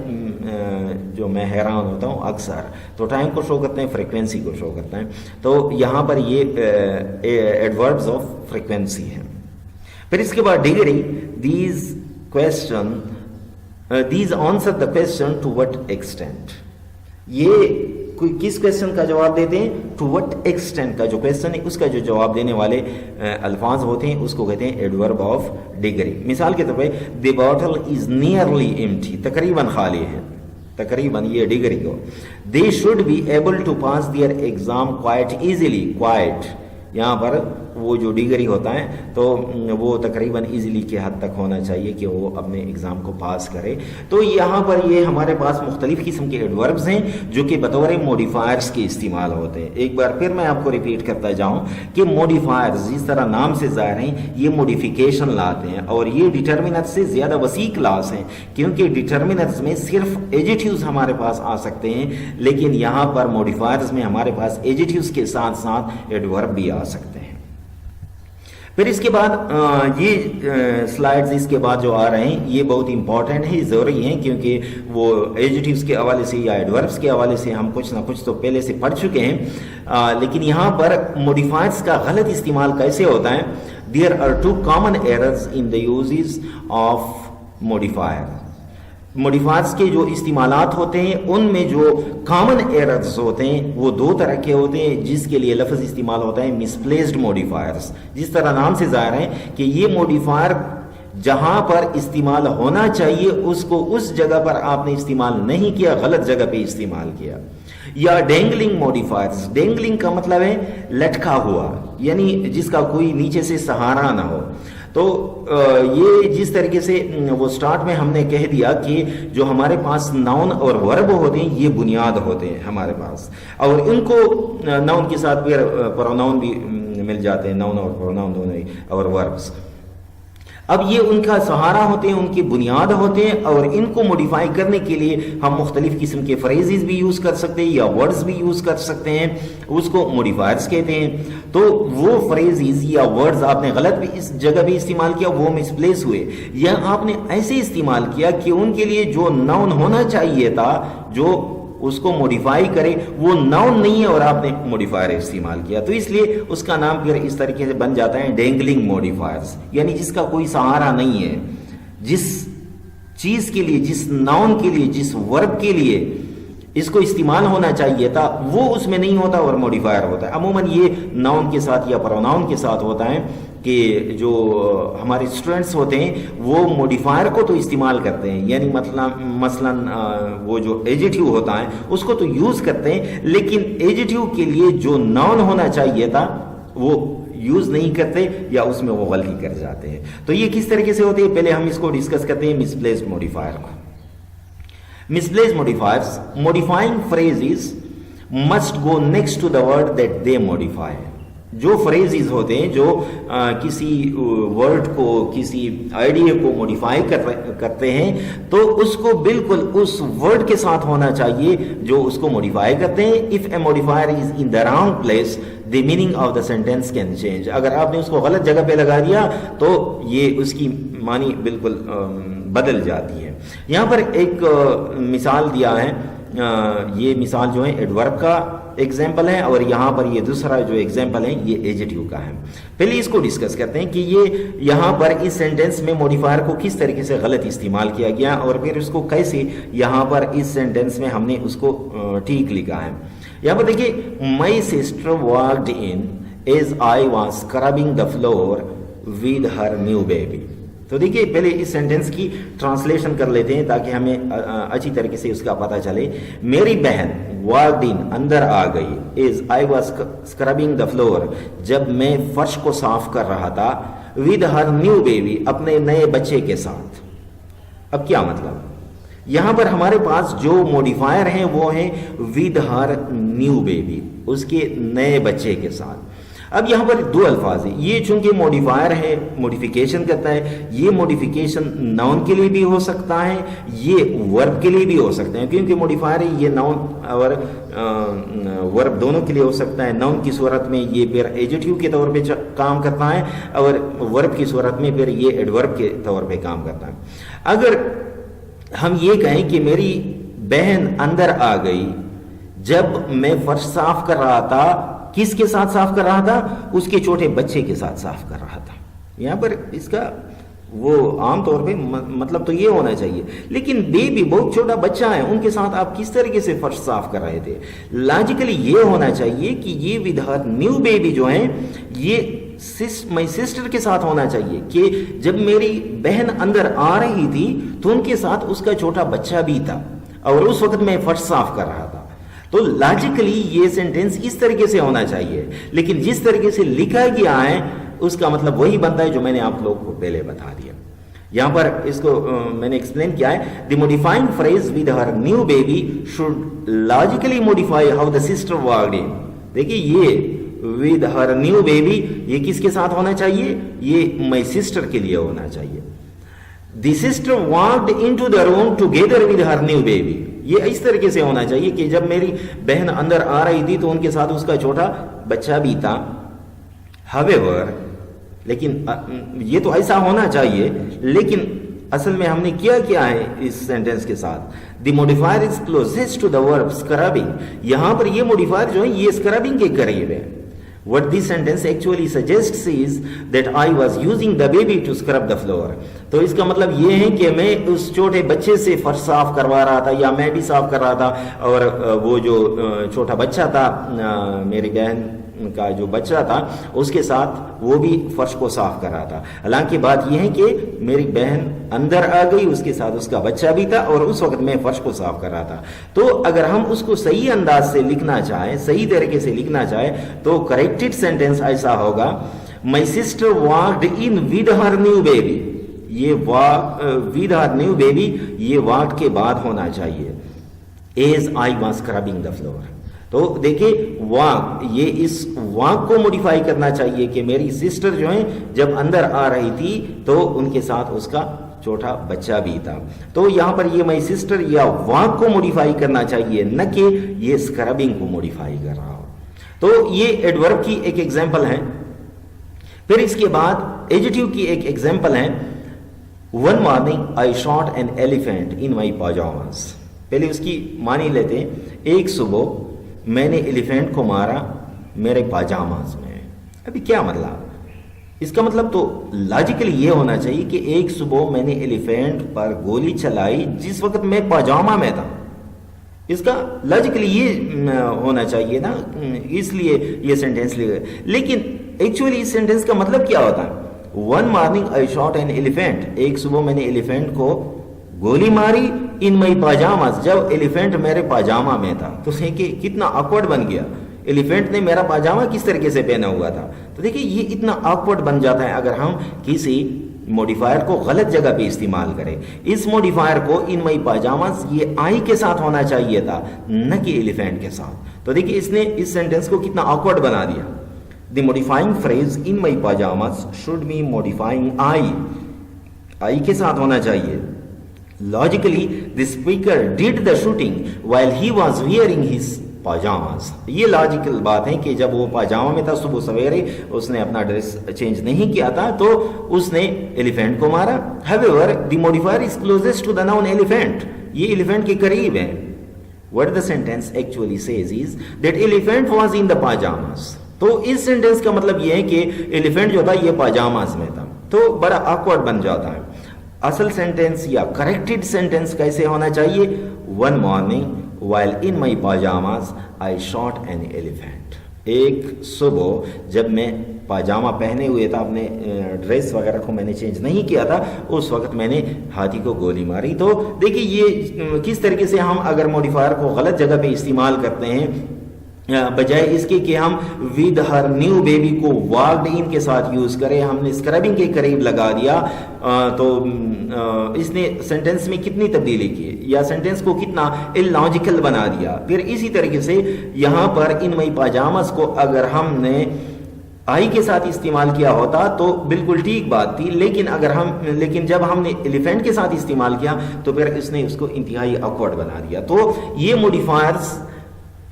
حیران ہوتا ہوں، اکثر تو ٹائم کو شو کرتے ہیں، فریکوینسی کو شو کرتے ہیں. تو یہاں پر یہ ایڈوربز آف فریکوینسی ہیں. پھر اس کے بعد degree, these answer the question to what extent, یہ کوئی کس کویسچن کا جواب دیتے ہیں؟ ٹو وٹ ایکسٹینٹ کا جو کویسچن ہے اس کا جو جواب دینے والے الفاظ ہوتے ہیں اس کو کہتے ہیں ایڈورب آف ڈگری. مثال کے طور پہ the bottle is nearly empty, تقریباً خالی ہے، تقریباً یہ ڈگری کو. They should be able to pass their exam quite easily, quite یہاں پر وہ جو ڈگری ہوتا ہے تو وہ تقریباً ایزیلی کے حد تک ہونا چاہیے کہ وہ اپنے ایگزام کو پاس کرے. تو یہاں پر یہ ہمارے پاس مختلف قسم کے ایڈوربز ہیں جو کہ بطور موڈیفائرز کے استعمال ہوتے ہیں. ایک بار پھر میں آپ کو ریپیٹ کرتا جاؤں کہ موڈیفائرز جس طرح نام سے ظاہر ہیں یہ موڈیفیکیشن لاتے ہیں، اور یہ ڈٹرمنٹ سے زیادہ وسیع کلاس ہیں، کیونکہ ڈٹرمنٹس میں صرف ایجیٹیوز ہمارے پاس آ سکتے ہیں، لیکن یہاں پر موڈیفائرز میں ہمارے پاس ایجیٹیوز کے ساتھ ساتھ ایڈورب بھی آ سکتے ہیں. پھر اس کے بعد یہ سلائڈز اس کے بعد جو آ رہے ہیں یہ بہت امپورٹنٹ ہے، ضروری ہیں، کیونکہ وہ ایجیٹیوز کے حوالے سے یا ایڈوربس کے حوالے سے ہم کچھ نہ کچھ تو پہلے سے پڑھ چکے ہیں. لیکن یہاں پر موڈیفائرز کا غلط استعمال کیسے ہوتا ہے؟ There are two common errors in the uses of modifier. Modifiers کے جو استعمالات ہوتے ہیں ان میں جو کامن ایررز ہوتے ہیں وہ دو طرح کے ہوتے ہیں، جس کے لیے لفظ استعمال ہوتا ہے مسپلیسڈ موڈیفائرز. جس طرح نام سے ظاہر ہے کہ یہ موڈیفائر جہاں پر استعمال ہونا چاہیے اس کو اس جگہ پر آپ نے استعمال نہیں کیا، غلط جگہ پہ استعمال کیا. یا ڈینگلنگ موڈیفائرز، ڈینگلنگ کا مطلب ہے لٹکا ہوا، یعنی جس کا کوئی نیچے سے سہارا نہ ہو. تو یہ جس طریقے سے وہ سٹارٹ میں ہم نے کہہ دیا کہ جو ہمارے پاس ناؤن اور ورب ہوتے ہیں یہ بنیاد ہوتے ہیں ہمارے پاس، اور ان کو ناؤن کے ساتھ پھر پروناؤن بھی مل جاتے ہیں، ناؤن اور پروناؤن دونوں ہی، اور وربس. اب یہ ان کا سہارا ہوتے ہیں، ان کی بنیاد ہوتے ہیں، اور ان کو موڈیفائی کرنے کے لیے ہم مختلف قسم کے فریزز بھی یوز کر سکتے ہیں یا ورڈز بھی یوز کر سکتے ہیں، اس کو موڈیفائرز کہتے ہیں. تو وہ فریزز یا ورڈز آپ نے غلط بھی اس جگہ بھی استعمال کیا، وہ مسپلیس ہوئے، یا آپ نے ایسے استعمال کیا کہ ان کے لیے جو ناؤن ہونا چاہیے تھا جو اس کو موڈیفائی کرے وہ ناؤن نہیں ہے اور آپ نے موڈیفائر استعمال کیا. تو اس لیے اس کا نام پھر اس طریقے سے بن جاتا ہے ڈینگلنگ موڈیفائرز، یعنی جس کا کوئی سہارا نہیں ہے، جس چیز کے لیے، جس ناؤن کے لیے، جس ورب کے لیے اس کو استعمال ہونا چاہیے تھا وہ اس میں نہیں ہوتا اور موڈیفائر ہوتا ہے. عموماً یہ ناؤن کے ساتھ یا پروناؤن کے ساتھ ہوتا ہے کہ جو ہمارے اسٹوڈنٹس ہوتے ہیں وہ موڈیفائر کو تو استعمال کرتے ہیں، یعنی مثلا وہ جو ایجیٹیو ہوتا ہے اس کو تو یوز کرتے ہیں، لیکن ایجیٹیو کے لیے جو ناؤن ہونا چاہیے تھا وہ یوز نہیں کرتے یا اس میں وہ غلطی کر جاتے ہیں. تو یہ کس طریقے سے ہوتی ہے؟ پہلے ہم اس کو ڈسکس کرتے ہیں مسپلیسڈ موڈیفائر کو. Misplaced modifiers, modifying phrases must go next to the word that they modify. جو فریزز ہوتے ہیں جو کسی ورڈ کو، کسی آئیڈیا کو موڈیفائی کرتے ہیں تو اس کو بالکل اس ورڈ کے ساتھ ہونا چاہیے جو اس کو موڈیفائی کرتے ہیں. If a modifier is in the wrong place, the meaning of the sentence can change. اگر آپ نے اس کو غلط جگہ پہ لگا دیا تو یہ اس کی معنی بالکل بدل جاتی ہے. یہاں پر ایک مثال دیا ہے، یہ مثال جو ہے ایڈورب کا ایگزامپل ہے، اور یہاں پر یہ دوسرا جو ایگزامپل ہے یہ ایجیٹیو کا ہے. پہلے اس کو ڈسکس کرتے ہیں کہ یہ یہاں پر اس سینٹینس میں موڈیفائر کو کس طریقے سے غلط استعمال کیا گیا اور پھر اس کو کیسے یہاں پر اس سینٹینس میں ہم نے اس کو ٹھیک لکھا ہے. یہاں پر دیکھیے my sister walked in as I was scrubbing the floor with her new baby. تو دیکھیے پہلے اس سینٹینس کی ٹرانسلیشن کر لیتے ہیں تاکہ ہمیں اچھی طریقے سے اس کا پتہ چلے. میری بہن walked in, اندر آ گئی, is I was scrubbing the floor, جب میں فرش کو صاف کر رہا تھا, with her new baby, اپنے نئے بچے کے ساتھ. اب کیا مطلب؟ یہاں پر ہمارے پاس جو موڈیفائر ہیں وہ ہیں with her new baby, اس کے نئے بچے کے ساتھ. اب یہاں پر دو الفاظ ہیں, یہ چونکہ موڈیفائر ہے, موڈیفیکیشن کرتا ہے, یہ موڈیفیکیشن ناؤن کے لیے بھی ہو سکتا ہے, یہ ورب کے لیے بھی ہو سکتے ہیں, کیونکہ موڈیفائر ہے یہ ناؤن اور ورب دونوں کے لیے ہو سکتا ہے. ناؤن کی صورت میں یہ پھر ایڈجیکٹیو کے طور پہ کام کرتا ہے, اور ورب کی صورت میں پھر یہ ایڈورب کے طور پہ کام کرتا ہے. اگر ہم یہ کہیں کہ میری بہن اندر آ گئی جب میں فرش صاف کر رہا تھا, کس کے ساتھ صاف کر رہا تھا؟ اس کے چھوٹے بچے کے ساتھ صاف کر رہا تھا. یہاں پر اس کا وہ عام طور پہ مطلب تو یہ ہونا چاہیے, لیکن بیبی بہت چھوٹا بچہ ہے, ان کے ساتھ آپ کس طریقے سے فرش صاف کر رہے تھے؟ لاجیکلی یہ ہونا چاہیے کہ یہ ود ہر نیو بیبی جو ہیں یہ مائی سسٹر کے ساتھ ہونا چاہیے, کہ جب میری بہن اندر آ رہی تھی تو ان کے ساتھ اس کا چھوٹا بچہ بھی تھا, اور اس وقت میں فرش صاف کر رہا تھا. تو لاجیکلی یہ سینٹینس اس طریقے سے ہونا چاہیے, لیکن جس طریقے سے لکھا گیا ہے اس کا مطلب وہی بنتا ہے جو میں نے آپ لوگ کو پہلے بتا دیا. یہاں پر اس کو میں نے ایکسپلین کیا ہے. The modifying phrase with her new baby should logically modify how the sister walked in. دیکھیے یہ ود ہر نیو بیبی یہ کس کے ساتھ ہونا چاہیے؟ یہ مائی سسٹر کے لیے ہونا چاہیے. The sister walked into the room together with her new baby, یہ اس طریقے سے ہونا چاہیے کہ جب میری بہن اندر آ رہی تھی تو ان کے ساتھ اس کا چھوٹا بچہ بھی تھا. however, لیکن یہ تو ایسا ہونا چاہیے, لیکن اصل میں ہم نے کیا ہے اس سینٹینس کے ساتھ؟ The modifier is closest to the verb scrubbing. یہاں پر یہ موڈیفائر جو ہے یہ اسکربنگ کے قریب ہے. What this sentence actually suggests is that I was using the baby to scrub the floor. تو اس کا مطلب یہ ہے کہ میں اس چھوٹے بچے سے فرش صاف کروا رہا تھا, یا میں بھی صاف کر رہا تھا, اور وہ جو چھوٹا بچہ تھا, میری بہن کا جو بچہ تھا, اس کے ساتھ وہ بھی فرش کو صاف کر رہا تھا. حالانکہ بات یہ ہے کہ میری بہن اندر آ گئی, اس کے ساتھ اس کا بچہ بھی تھا, اور اس وقت میں فرش کو صاف کر رہا تھا. تو اگر ہم اس کو صحیح انداز سے لکھنا چاہیں, صحیح طریقے سے لکھنا چاہیں, تو کریکٹڈ سینٹینس ایسا ہوگا my sister walked in with her new baby. یہ ود ہر نیو بیبی یہ واکڈ کے بعد ہونا چاہیے, as I was scrubbing the floor. تو دیکھیں واک, یہ اس واک کو موڈیفائی کرنا چاہیے کہ میری سسٹر جو ہیں جب اندر آ رہی تھی تو ان کے ساتھ اس کا چھوٹا بچہ بھی تھا. تو یہاں پر یہ مائی سسٹر یا واک کو موڈیفائی کرنا چاہیے, نہ کہ یہ اسکربنگ کو موڈیفائی کر رہا ہو. تو یہ ایڈورب کی ایک ایگزامپل ہے. پھر اس کے بعد ایڈجیکٹیو کی ایک ایگزامپل ہے. One morning I shot an elephant in my pyjamas. پہلے اس کی معنی لیتے ہیں. ایک صبح میں نے ایلیفینٹ کو مارا میرے پاجاماز میں. ابھی کیا مطلب؟ اس کا مطلب تو لاجیکلی یہ ہونا چاہیے کہ ایک صبح میں نے ایلیفینٹ پر گولی چلائی جس وقت میں پاجامہ میں تھا. اس کا لاجیکلی یہ ہونا چاہیے نا, اس لیے یہ سینٹینس لے گئے. لیکن ایکچولی اس سینٹینس کا مطلب کیا ہوتا ہے؟ One morning I shot an elephant. ایک صبح میں نے ایلیفینٹ کو گولی ماری ان مائی پاجاماز, جب ایلیفینٹ میرے پاجامہ میں تھا. تو دیکھیے کتنا آکورڈ بن گیا. ایلیفینٹ نے میرا پاجامہ کس طریقے سے پہنا ہوا تھا. تو دیکھیے یہ اتنا آکورڈ بن جاتا ہے اگر ہم کسی موڈیفائر کو غلط جگہ پہ استعمال کریں. اس موڈیفائر کو ان مائی پاجاماز یہ آئی کے ساتھ ہونا چاہیے تھا, نہ کہ ایلیفینٹ کے ساتھ. تو دیکھیے اس نے اس سینٹینس کو کتنا آکورڈ بنا دیا. The modifying phrase in my pyjamas should be modifying I کے ساتھ ہونا چاہیے. Logically, the speaker did the shooting while he was wearing his pajamas. یہ لاجیکل بات ہے کہ جب وہ پاجامہ میں تھا صبح سویرے, اس نے اپنا ڈریس چینج نہیں کیا تھا, تو اس نے ایلیفینٹ کو مارا. However, the modifier is closest to the noun elephant. یہ ایلیفینٹ کے قریب ہے. What the sentence actually says is that elephant was in the pajamas. تو اس سینٹینس کا مطلب یہ ہے کہ ایلیفینٹ جو تھا یہ پاجاماز میں تھا. تو بڑا آکورڈ بن جاتا ہے. اصل سینٹینس یا کریکٹڈ سینٹینس کیسے ہونا چاہیے؟ One morning while in my pajamas I shot an elephant. ایک صبح جب میں پاجامہ پہنے ہوئے تھا، اپنے ڈریس وغیرہ کو میں نے چینج نہیں کیا تھا، اس وقت میں نے ہاتھی کو گولی ماری. تو دیکھیے یہ کس طریقے سے ہم اگر موڈیفائر کو غلط جگہ پہ استعمال کرتے ہیں، بجائے اس کے کہ ہم ود ہر نیو بیبی کو واگڈ ان کے ساتھ یوز کریں، ہم نے اسکربنگ کے قریب لگا دیا تو اس نے سینٹنس میں کتنی تبدیلی کی یا سینٹنس کو کتنا اللاجیکل بنا دیا. پھر اسی طریقے سے یہاں پر ان مئی پاجامس کو اگر ہم نے آئی کے ساتھ استعمال کیا ہوتا تو بالکل ٹھیک بات تھی، لیکن جب ہم نے ایلیفینٹ کے ساتھ استعمال کیا تو پھر اس نے اس کو انتہائی آکورڈ بنا دیا. تو یہ موڈیفائرز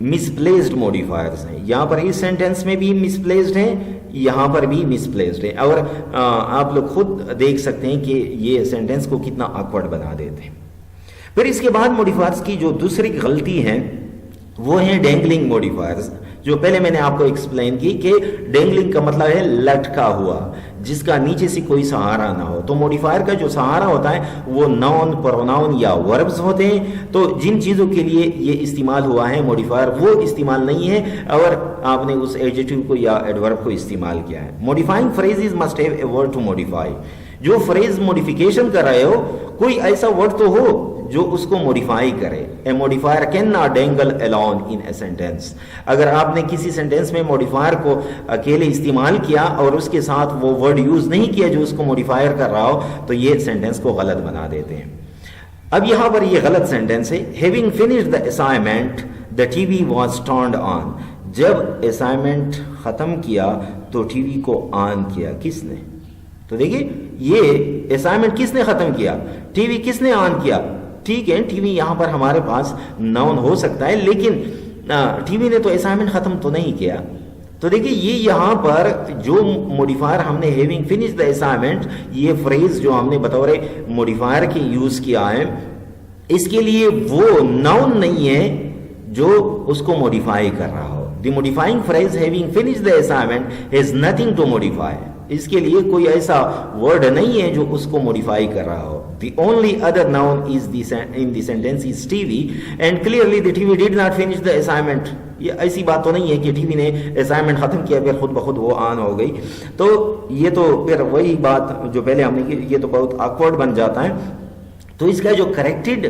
مس پلیسڈ موڈیفائرز ہیں. یہاں پر اس سینٹینس میں بھی مس پلیسڈ ہیں، یہاں پر بھی مس پلیسڈ ہیں، اور آپ لوگ خود دیکھ سکتے ہیں کہ یہ سینٹینس کو کتنا آکورڈ بنا دیتے ہیں. پھر اس کے بعد موڈیفائرز کی جو دوسری غلطی ہے وہ ہیں ڈینگلنگ موڈیفائرز، جو پہلے میں نے آپ کو ایکسپلین کی کہ ڈینگلنگ کا مطلب ہے لٹکا ہوا، جس کا نیچے سے کوئی سہارا نہ ہو. تو موڈیفائر کا جو سہارا ہوتا ہے وہ ناؤن، پروناؤن یا وربز ہوتے ہیں. تو جن چیزوں کے لیے یہ استعمال ہوا ہے موڈیفائر وہ استعمال نہیں ہے، اور آپ نے اس ایڈجیکٹو کو یا ایڈورب کو استعمال کیا ہے. Modifying phrases must have a word to modify. جو فریز موڈیفیکیشن کر رہے ہو کوئی ایسا ورڈ تو ہو جو اس کو موڈیفائی کرے. A modifier cannot dangle alone in a sentence. اگر آپ نے کسی سینٹینس میں موڈیفائر کو اکیلے استعمال کیا اور اس کے ساتھ وہ ورڈ یوز نہیں کیا جو اس کو موڈیفائر کر رہا ہو تو یہ سینٹینس کو غلط بنا دیتے ہیں. اب یہاں پر یہ غلط سینٹینس ہے. Having finished the assignment the TV was turned on. جب اسائنمنٹ ختم کیا تو ٹی وی کو آن کیا کس نے؟ تو دیکھیے یہ اسائنمنٹ کس نے ختم کیا، ٹی وی کس نے آن کیا. ٹھیک ہے ٹی وی یہاں پر ہمارے پاس ناؤن ہو سکتا ہے، لیکن ٹی وی نے تو اسائنمنٹ ختم تو نہیں کیا. تو دیکھیے یہ یہاں پر جو موڈیفائر ہم نے ہیونگ فنش دا اسائنمنٹ، یہ فریز جو ہم نے بطور موڈیفائر کے یوز کیا ہے، اس کے لیے وہ ناؤن نہیں ہے جو اس کو موڈیفائی کر رہا ہو. The modifying phrase having finish the assignment has nothing to modify. اس کے لیے کوئی ایسا ورڈ نہیں ہے جو اس کو موڈیفائی کر رہا ہو. The only other noun is in the sentence is TV, and clearly the TV did not finish the assignment. یہ ایسی بات تو نہیں ہے کہ ٹی وی نے اسائنمنٹ ختم کیا پھر خود بخود وہ آن ہو گئی. تو یہ تو پھر وہی بات جو پہلے ہم نے کی، یہ تو بہت آکورڈ بن جاتا ہے. تو اس کا جو کریکٹڈ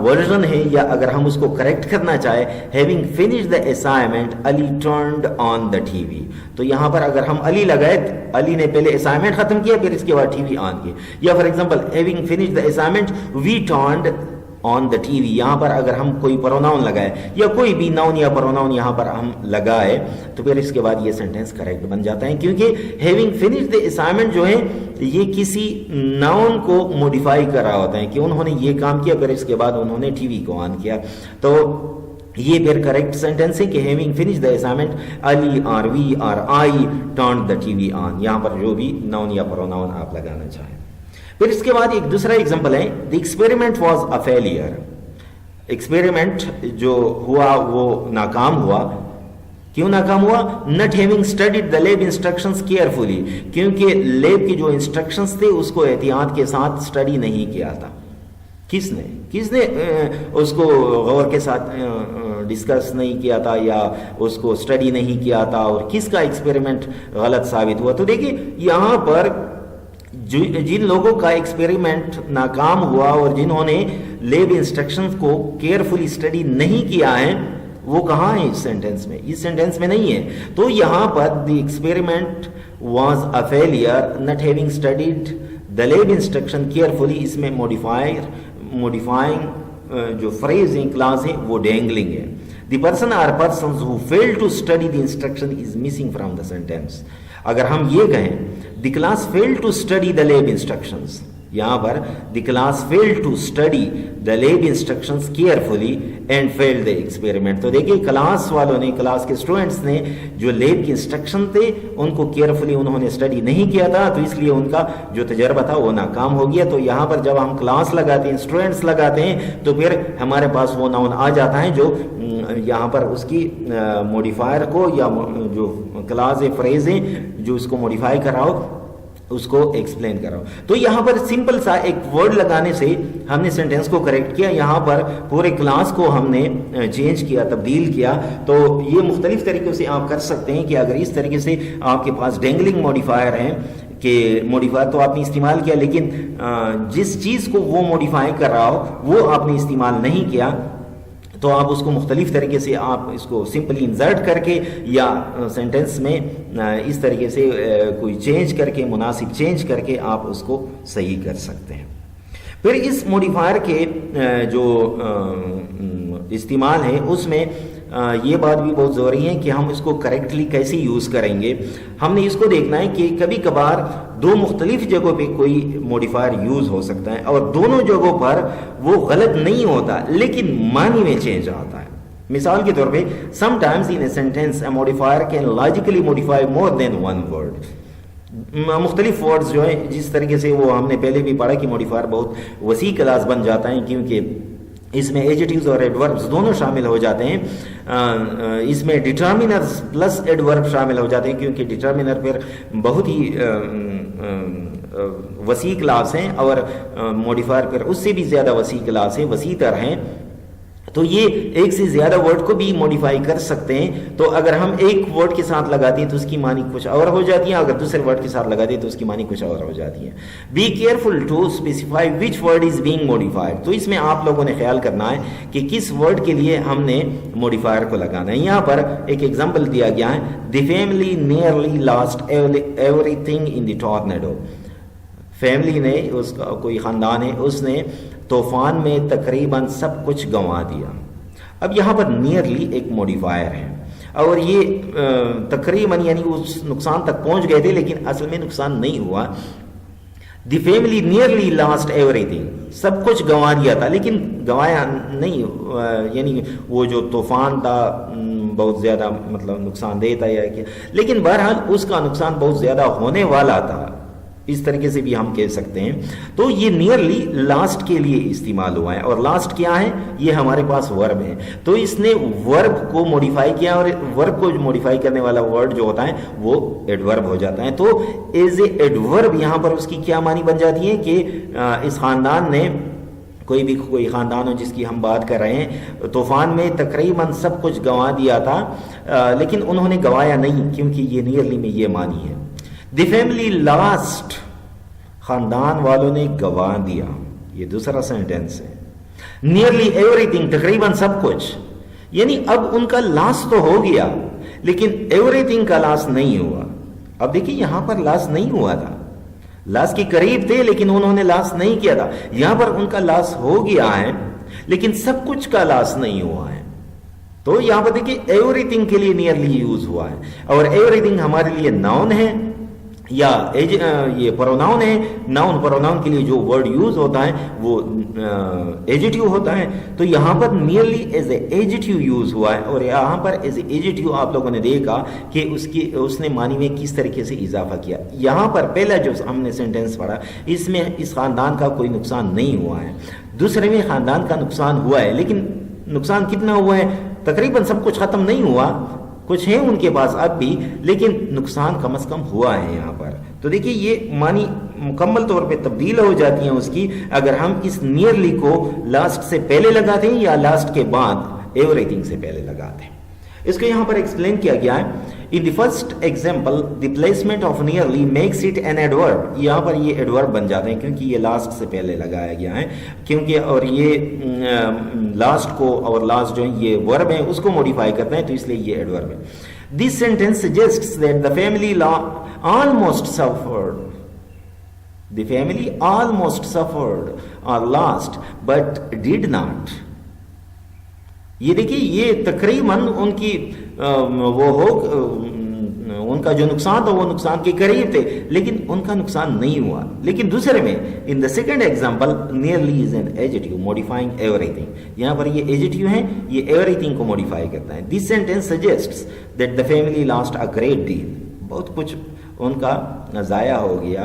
ورژن ہے، یا اگر ہم اس کو کریکٹ کرنا چاہے، having finished the assignment Ali turned on the TV. تو یہاں پر اگر ہم علی لگائے، علی نے پہلے اسائنمنٹ ختم کیا پھر اس کے بعد ٹی وی آن کی. یا for example having finished the assignment we turned on the TV. یہاں پر اگر ہم کوئی پروناؤن لگائے یا کوئی بھی ناؤن یا پروناؤن یہاں پر ہم لگائے تو پھر اس کے بعد یہ سینٹینس کریکٹ بن جاتا ہے، کیونکہ ہیونگ فنشڈ دا اسائنمنٹ جو ہے یہ کسی ناؤن کو موڈیفائی کر رہا ہوتا ہے کہ انہوں نے یہ کام کیا پھر اس کے بعد انہوں نے ٹی وی کو آن کیا. تو یہ پھر کریکٹ سینٹینس ہے کہ ہیونگ فنشڈ دا اسائنمنٹ علی اور وی اور آئی ٹرنڈ دا ٹی وی آن. یہاں پر جو بھی ناؤن یا پروناؤن آپ لگانا چاہیں. پھر اس کے بعد ایک دوسرا ایگزامپل ہے، دی experiment was a failure. Experiment جو ہوا وہ ناکام ہوا. کیوں ناکام ہوا؟ Not having studied the lab instructions carefully. کیونکہ لیب کی جو انسٹرکشنز تھے اس کو احتیاط کے ساتھ اسٹڈی نہیں کیا تھا. کس نے اس کو غور کے ساتھ ڈسکس نہیں کیا تھا یا اس کو اسٹڈی نہیں کیا تھا، اور کس کا ایکسپیریمنٹ غلط ثابت ہوا؟ تو دیکھیے یہاں پر جن لوگوں کا ایکسپیریمنٹ ناکام ہوا اور جنہوں نے لیب انسٹرکشنز کو کیئرفلی اسٹڈی نہیں کیا ہے وہ کہاں ہے؟ اس سینٹینس میں نہیں ہے. تو یہاں پر the experiment was a failure not having studied the lab instruction carefully. اس میں موڈیفائنگ جو فریز ہیں کلاس ہے وہ ڈینگلنگ ہے. The person or persons who fail to study the instruction is missing from the sentence. اگر ہم یہ کہیں the class fail to study the lab instructions, یہاں پر the class fail to study the lab instructions carefully and fail the experiment. تو دیکھیے class والوں نے، کلاس کے اسٹوڈنٹس نے جو لیب کی انسٹرکشن تھے ان کو کیئرفلی انہوں نے اسٹڈی نہیں کیا تھا، تو اس لیے ان کا جو تجربہ تھا وہ ناکام ہو گیا. تو یہاں پر جب ہم کلاس لگاتے ہیں، اسٹوڈنٹس لگاتے ہیں، تو پھر ہمارے پاس وہ ناؤن آ جاتا ہے جو یہاں پر اس کی موڈیفائر کو یا جو کلاس فریز ہیں جو اس کو موڈیفائی کر رہا ہو اس کو ایکسپلین کر رہا ہوں. تو یہاں پر سمپل سا ایک ورڈ لگانے سے ہم نے سینٹینس کو کریکٹ کیا. یہاں پر پورے کلاس کو ہم نے چینج کیا, تبدیل کیا. تو یہ مختلف طریقوں سے آپ کر سکتے ہیں کہ اگر اس طریقے سے آپ کے پاس ڈینگلنگ موڈیفائر ہیں کہ موڈیفائر تو آپ نے استعمال کیا لیکن جس چیز کو وہ موڈیفائی کر رہا ہو وہ آپ نے استعمال نہیں کیا, تو آپ اس کو مختلف طریقے سے آپ اس کو سمپلی انسرٹ کر کے یا سینٹینس میں اس طریقے سے کوئی چینج کر کے, مناسب چینج کر کے آپ اس کو صحیح کر سکتے ہیں. پھر اس موڈیفائر کے جو استعمال ہے اس میں یہ بات بھی بہت ضروری ہے کہ ہم اس کو کریکٹلی کیسے یوز کریں گے. ہم نے اس کو دیکھنا ہے کہ کبھی کبھار دو مختلف جگہوں پہ کوئی موڈیفائر یوز ہو سکتا ہے اور دونوں جگہوں پر وہ غلط نہیں ہوتا لیکن معنی میں چینج آتا ہے. مثال کے طور پہ sometimes in a sentence a modifier can logically modify more than one word. مختلف ورڈز جو ہیں جس طریقے سے وہ ہم نے پہلے بھی پڑھا کہ موڈیفائر بہت وسیع کلاس بن جاتا ہے کیونکہ اس میں ایڈجیکٹیوز اور ایڈوربز دونوں شامل ہو جاتے ہیں. اس میں ڈٹرمینرز پلس ایڈورب شامل ہو جاتے ہیں کیونکہ ڈٹرمینر پھر بہت ہی وسیع کلاس ہیں اور موڈیفائر پھر اس سے بھی زیادہ وسیع کلاس ہیں, وسیع تر ہیں. تو یہ ایک سے زیادہ ورڈ کو بھی موڈیفائی کر سکتے ہیں. تو اگر ہم ایک ورڈ کے ساتھ لگاتے ہیں تو اس کی معنی کچھ اور ہو جاتی ہے, اگر دوسرے ورڈ کے ساتھ لگاتے ہیں تو اس کی معنی کچھ اور ہو جاتی ہے. Be careful to specify which word is being modified. تو اس میں آپ لوگوں نے خیال کرنا ہے کہ کس ورڈ کے لیے ہم نے موڈیفائر کو لگانا ہے. یہاں پر ایک ایگزامپل دیا گیا ہے, دی family nearly lost every thing in the tornado. Family نے, اس کا کوئی خاندان ہے, اس نے طوفان میں تقریباً سب کچھ گنوا دیا. اب یہاں پر نیئرلی ایک موڈیفائر ہے اور یہ تقریباً یعنی اس نقصان تک پہنچ گئے تھے لیکن اصل میں نقصان نہیں ہوا. The family nearly lost everything, سب کچھ گنوا دیا تھا لیکن گنوایا نہیں, یعنی وہ جو طوفان تھا بہت زیادہ مطلب نقصان دہ تھا یا کہ, لیکن بہرحال اس کا نقصان بہت زیادہ ہونے والا تھا, اس طریقے سے بھی ہم کہہ سکتے ہیں. تو یہ نیئرلی لاسٹ کے لیے استعمال ہوا ہے اور لاسٹ کیا ہے, یہ ہمارے پاس ورب ہے. تو اس نے ورب کو موڈیفائی کیا اور ورب کو موڈیفائی کرنے والا ورڈ جو ہوتا ہے وہ ایڈورب ہو جاتا ہے. تو ایز اے ایڈورب یہاں پر اس کی کیا معنی بن جاتی ہے کہ اس خاندان نے, کوئی خاندان ہو جس کی ہم بات کر رہے ہیں, طوفان میں تقریباً سب کچھ گنوا دیا تھا لیکن انہوں نے گنوایا نہیں کیونکہ یہ نیئرلی میں یہ معنی ہے. دی فیملی لاسٹ, خاندان والوں نے گنوا دیا, یہ دوسرا سینٹینس ہے. نیئرلی ایوری تھنگ, تقریباً سب کچھ, یعنی اب ان کا لاس تو ہو گیا لیکن ایوری تھنگ کا لاس نہیں ہوا. اب دیکھیے یہاں پر لاس نہیں ہوا تھا, لاس کے قریب تھے لیکن انہوں نے لاس نہیں کیا تھا. یہاں پر ان کا لاس ہو گیا ہے لیکن سب کچھ کا لاس نہیں ہوا ہے. تو یہاں پر دیکھیے ایوری تھنگ کے لیے نیئرلی یوز ہوا ہے اور ایوری تھنگ ہمارے لیے ناؤن ہے یا یہ پروناؤن ہے. ناؤن پروناؤن کے لیے جو ورڈ یوز ہوتا ہے وہ ایجیٹیو ہوتا ہے. تو یہاں پر nearly as a adjective use ہوا ہے اور یہاں پر ایز اے ایجیٹیو آپ لوگوں نے دیکھا کہ اس نے معنی میں کس طریقے سے اضافہ کیا. یہاں پر پہلا جو ہم نے سینٹینس پڑھا اس میں اس خاندان کا کوئی نقصان نہیں ہوا ہے, دوسرے میں خاندان کا نقصان ہوا ہے لیکن نقصان کتنا ہوا ہے, تقریباً سب کچھ ختم نہیں ہوا, کچھ ہیں ان کے پاس اب بھی لیکن نقصان کم از کم ہوا ہے یہاں پر. تو دیکھیے یہ معنی مکمل طور پہ تبدیل ہو جاتی ہیں اس کی اگر ہم اس نیئرلی کو لاسٹ سے پہلے لگاتے ہیں یا لاسٹ کے بعد ایوری تھنگ سے پہلے لگاتے ہیں. اس کو یہاں پر ایکسپلین کیا گیا ہے. In the first example the placement of nearly makes it an adverb. یہاں پر یہ ایڈورب بن جاتے ہیں کیونکہ یہ لاسٹ سے پہلے لگایا گیا ہے, کیونکہ اور یہ لاسٹ کو اور لاسٹ جو ہے یہ ورب ہے اس کو موڈیفائی کرتے ہیں تو اس لیے یہ ایڈورب ہے. This sentence suggests that the family almost suffered. The family almost suffered or lost but did not. یہ دیکھیے یہ تقریباً ان کی ان کا جو نقصان تھا وہ نقصان کے قریب تھے لیکن ان کا نقصان نہیں ہوا. لیکن دوسرے میں in the second example nearly is an adjective modifying everything. یہاں پر یہ ایجیٹیو ہے, یہ ایوری تھنگ کو موڈیفائی کرتا ہے. This sentence suggests that the family lost a great deal. بہت کچھ ان کا ضائع ہو گیا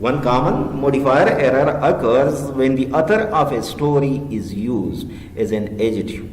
One common modifier error occurs when the author of a story is used as an adjective.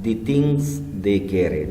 The Things They Carried।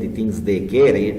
The Things They Carried,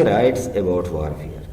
writes about warfare।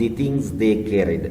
The Things They Carried,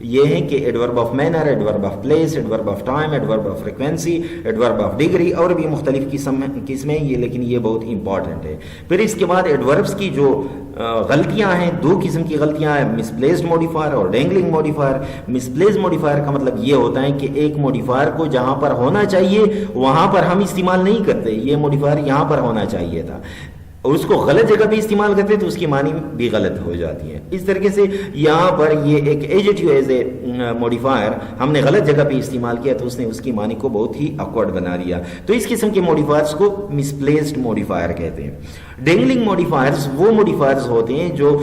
یہ ہیں کہ adverb of manner, adverb of place, adverb of time, adverb of frequency, adverb of degree, اور بھی مختلف قسمیں یہ، لیکن یہ بہت امپورٹنٹ ہے۔ پھر اس کے بعد ایڈوربس کی جو غلطیاں ہیں، دو قسم کی غلطیاں ہیں، مس پلیسڈ موڈیفائر اور ڈینگلنگ موڈیفائر۔ مس پلیسڈ موڈیفائر کا مطلب یہ ہوتا ہے کہ ایک موڈیفائر کو جہاں پر ہونا چاہیے وہاں پر ہم استعمال نہیں کرتے، یہ موڈیفائر یہاں پر ہونا چاہیے تھا، اور اس کو غلط جگہ پہ استعمال کرتے تو اس کی معنی بھی غلط ہو جاتی ہے۔ اس طریقے سے یہاں پر یہ ایک ایجیکٹیو ایز اے موڈیفائر ہم نے غلط جگہ پہ استعمال کیا تو اس نے اس کی معنی کو بہت ہی آکورڈ بنا دیا، تو اس قسم کے موڈیفائرز کو مس پلیسڈ موڈیفائر کہتے ہیں۔ ڈینگلنگ موڈیفائرز وہ موڈیفائرز ہوتے ہیں جو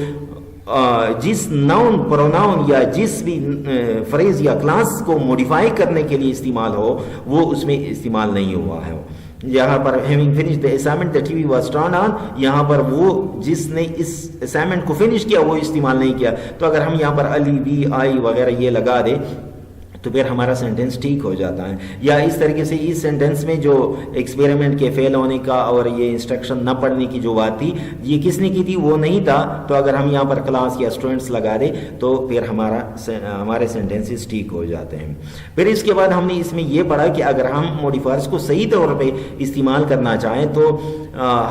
جس ناؤن، پروناؤن یا جس بھی فریز یا کلاس کو موڈیفائی کرنے کے لیے استعمال ہو وہ اس میں استعمال نہیں ہوا ہے۔ یہاں پر having finished the assignment the TV was turned on، یہاں پر وہ جس نے اس اسائنمنٹ کو فنش کیا وہ استعمال نہیں کیا، تو اگر ہم یہاں پر علی، بی، آئی وغیرہ یہ لگا دیں تو پھر ہمارا سینٹینس ٹھیک ہو جاتا ہے۔ یا اس طریقے سے اس سینٹینس میں جو ایکسپیریمنٹ کے فیل ہونے کا اور یہ انسٹرکشن نہ پڑھنے کی جو بات تھی یہ کس نے کی تھی، وہ نہیں تھا، تو اگر ہم یہاں پر کلاس یا اسٹوڈنٹس لگا دیں تو پھر ہمارے سینٹینسز ٹھیک ہو جاتے ہیں۔ پھر اس کے بعد ہم نے اس میں یہ پڑھا کہ اگر ہم موڈیفائرز کو صحیح طور پہ استعمال کرنا چاہیں تو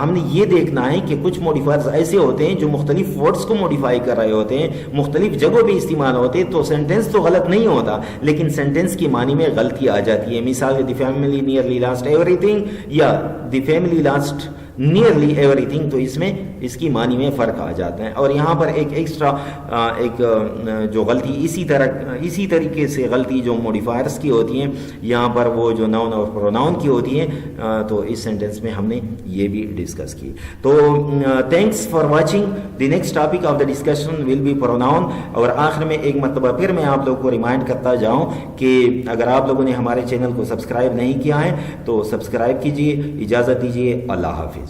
ہم نے یہ دیکھنا ہے کہ کچھ موڈیفائرز ایسے ہوتے ہیں جو مختلف ورڈز کو موڈیفائی کر رہے ہوتے ہیں، مختلف جگہوں پہ استعمال ہوتے ہیں، تو سینٹینس تو غلط نہیں ہوتا لیکن سینٹینس کی معنی میں غلطی آ جاتی ہے۔ مثال the family nearly lost everything یا the family lost nearly everything, تو اس میں اس کی معنی میں فرق آ جاتا ہے۔ اور یہاں پر ایک ایکسٹرا ایک جو غلطی اسی طریقے سے غلطی جو موڈیفائرز کی ہوتی ہیں یہاں پر وہ جو ناؤن اور پروناؤن کی ہوتی ہیں، تو اس سینٹینس میں ہم نے یہ بھی ڈسکس کی۔ تو thanks for watching. The next topic of the discussion will be pronoun. اور آخر میں ایک مرتبہ پھر میں آپ لوگوں کو ریمائنڈ کرتا جاؤں کہ اگر آپ لوگوں نے ہمارے چینل کو سبسکرائب نہیں کیا ہے تو سبسکرائب کیجیے۔ اجازت دیجیے، اللہ حافظ۔